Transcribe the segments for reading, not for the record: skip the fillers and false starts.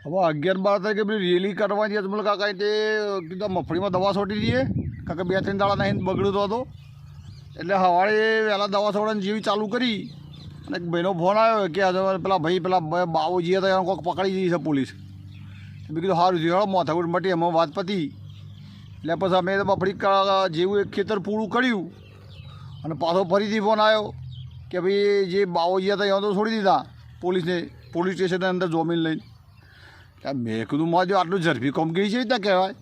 હવે 11-12 તારીખે પેલી રેલી કરવાની અજમલ કાકા તે કીધું મફળીમાં દવા છોટી દઈએ કાકા 2-3 દાડા નહીં બગડ્યો હતો એટલે સવારે વહેલા દવા છોડવાની જેવી ચાલુ કરી અને એક ભાઈનો ફોન આવ્યો કે આજે પેલા ભાઈ પેલા બાબુજી હતા એને કોઈક પકડી દીધી છે પોલીસ. મેં કીધું સારું થયું માથાકૂટ મટી એમાં વાત પતી. એટલે પછી અમે મફળી જેવું એક ખેતર પૂરું કર્યું અને પાછો ફરીથી ફોન આવ્યો કે ભાઈ જે બાબુજી હતા એને તો છોડી દીધા પોલીસને પોલીસ સ્ટેશનની અંદર જોમીન લઈને. મેં કીધું મારે આટલું ઝડપી કામગીરી છે ત્યાં કહેવાય.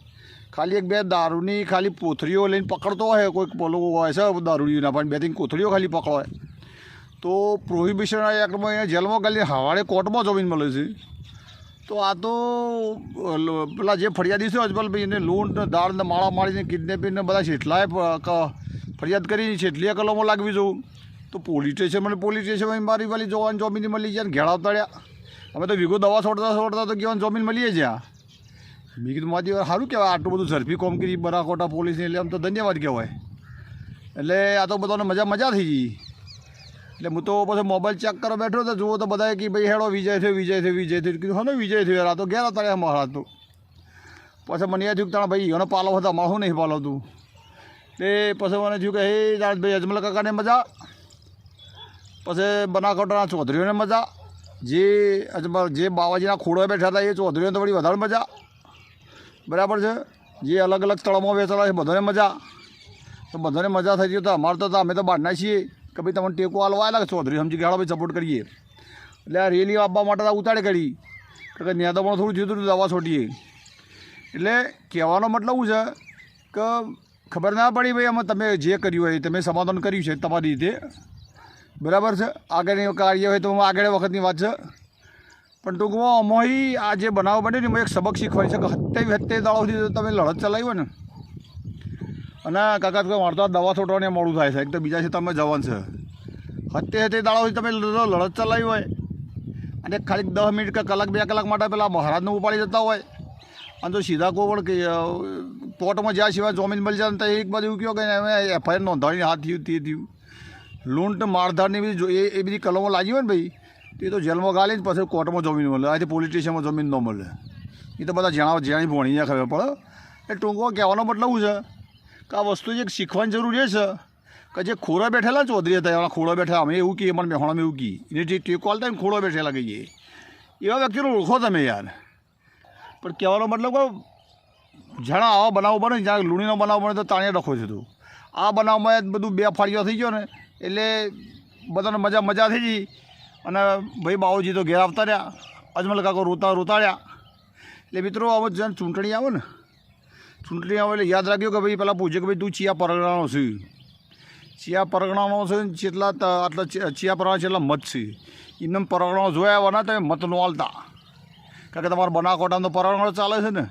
ખાલી 1-2 દારૂની ખાલી પોથરીઓ લઈને પકડતો હોય કોઈક પેલો હોય છે દારૂડીના પણ 2-3 કોથળીઓ ખાલી પકડો હોય તો પ્રોહિબિશન એક્ટમાં એને જેલમાં ગાલી સવારે કોર્ટમાં જમીન મળે છે. તો આ તો પેલા જે ફરિયાદી છે અજમલભાઈ એને લૂંટ દાળ ને માળા મારીને કિડનેપિંગને બધા છેટલાએ ફરિયાદ કરી છેટલીએ કલમો લાગવી જવું તો પોલીસ સ્ટેશનમાં મારી વાલી જોવાની જમીન મળી જાય ઘેડા તળ્યા. અમે તો વિગો દવા છોડતા તો કેવાની જમીન મળીએ જ્યાં. મેં કીધું મારી સારું કહેવાય આટલું બધું ઝડપી કામગીરી બનાસકાંઠા પોલીસને એટલે આમ તો ધન્યવાદ કહેવાય. એટલે આ તો બધાને મજા થઈ ગઈ. એટલે હું તો પછી મોબાઈલ ચેક કરવા બેઠો તો જુઓ તો બધાએ કે ભાઈ હેડો વિજય થયો કીધું હા વિજય થયો આ તો ઘેરા તળ્યા મારા તો. પછી મને એ થયું કે તારા ભાઈ એનો પાલો હતા મારે શું નહીં પાલવતું. એટલે પછી મને થયું કે હે ભાઈ અજમલ કાકાને મજા, પછી બનાસકાંઠાના ચૌધરીઓને મજા, જે બાવાજીના ખોડોએ બેઠા હતા એ ચૌધરીઓને તો વળી વધારે મજા. બરાબર છે. જે અલગ અલગ સ્થળોમાં બેસેલા છે બધાને મજા. તો બધાને મજા થઈ ગઈ તો અમારે તો અમે તો બહારના છીએ કે ભાઈ તમને ટેકો હાલવા આવ્યા ચૌધરી સમજી ગયા ભાઈ સપોર્ટ કરીએ. એટલે આ રેલી આપવા માટે ઉતાળે કરી કે ત્યાં તો પણ થોડું જોઈતું દવા છોટીએ. એટલે કહેવાનો મતલબ શું છે કે ખબર ના પડી ભાઈ અમે તમે જે કર્યું હોય તમે સમાધાન કર્યું છે તમારી રીતે બરાબર છે. આગળની કાર્ય હોય તો આગળ વખતની વાત છે. પણ ટૂંકમાં અમારી આ જે બનાવ બને ને એમાં એક સબક શીખવાય છે કે 70 દાડોથી તમે લડત ચલાવી હોય ને અને કાકા મારે તો દવા છોડવાને મોડું થાય છે એક તો બીજા છે તમે જવાન છે 70 દાડોથી તમે લડત ચલાવી હોય અને ખાલી 10 મિનિટ કે કલાક 2 કલાક માટે પેલા મહારાજને ઉપાડી જતા હોય અને તો સીધા કોઈ પણ કોર્ટમાં જ્યાં સિવાય જમીન મળી જાય તો એક બાજુ એવું કહો કે FIR નોંધાવીને હાથ થયું તે થયું. લૂંટ મારધારની બધી એ બધી કલમો લાગી હોય ને ભાઈ એ તો જેલમાં ગાલી પછી કોર્ટમાં જમીન મળે આજે પોલીસ સ્ટેશનમાં જમીન ન મળે. એ તો બધા જાણી ભણીને ખબર પડે. એ ટૂંકો કહેવાનો મતલબ શું છે કે આ વસ્તુ જે શીખવાની જરૂર એ છે કે જે ખોરા બેઠેલા ચૌધરી હતા એવા ખોડા બેઠા અમે એવું કહીએ મને મેહોણામાં એવું કહી એને જે ટેકો હાલતા ને ખોડા બેઠેલા કહીએ એવા વ્યક્તિને ઓળખો તમે યાર. પણ કહેવાનો મતલબ કે જાણે આવા બનાવ બને જ્યાં લૂણીનો બનાવ બને તો તાણે ડખો છે. તું આ બનાવમાં બધું 2 ફાળીઓ થઈ ગયો ને એટલે બધાને મજા થઈ ગઈ અને ભાઈ બાબુજી તો ઘેર આવતા રહ્યા અજમલ કાકો રોતાડ્યા. એટલે મિત્રો હવે જેમ ચૂંટણી આવે ને એટલે યાદ રાખ્યો કે ભાઈ પહેલાં પૂછે કે ભાઈ તું ચિયા પરગણાનો છે જેટલા આટલા ચિયા પરગણા જેટલા મત છે એમને પરગણાઓ જોયા આવવાના તમે મત ન હાલતા કારણ કે તમારા બનાસકાંઠાનો પરગણો ચાલે છે ને.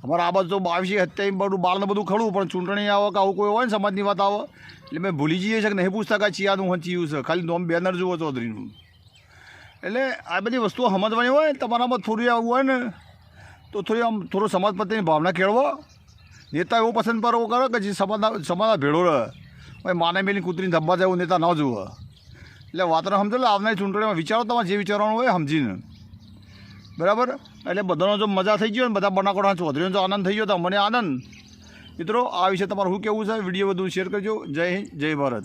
અમારે આ બાજુ તો 22 બધું બાળને બધું ખડું પણ ચૂંટણી આવે કે આવું કોઈ હોય ને સમાજની વાત આવે એટલે મેં ભૂલી જઈએ છે કે નહીં પૂછતા કે ચિયાનું ચિયું છે ખાલી નોમ બેનર જુઓ ચૌધરીનું. એટલે આ બધી વસ્તુઓ સમજવાની હોય તમારામાં થોડી આવું હોય ને તો થોડો સમાજ પ્રત્યેની ભાવના કેળવો. નેતા એવો પસંદ પર એવો કરો કે જે સમાજના ભેળો રહે ભાઈ માને મેલી કૂતરીને ધબ્બા જાય એવું નેતા ન જુએ. એટલે વાતને સમજો એટલે આવનારી ચૂંટણીમાં વિચારો તમારે જે વિચારવાનું હોય સમજીને બરાબર. એટલે બધાનો જો મજા થઈ ગયો ને બધા બનાસકાંઠા ચૌધરીનો જો આનંદ થઈ ગયો તો મને આનંદ. મિત્રો આ વિશે તમારું શું કહેવું છે વિડીયો બધું શેર કરજો. જય હિન્દ જય ભારત.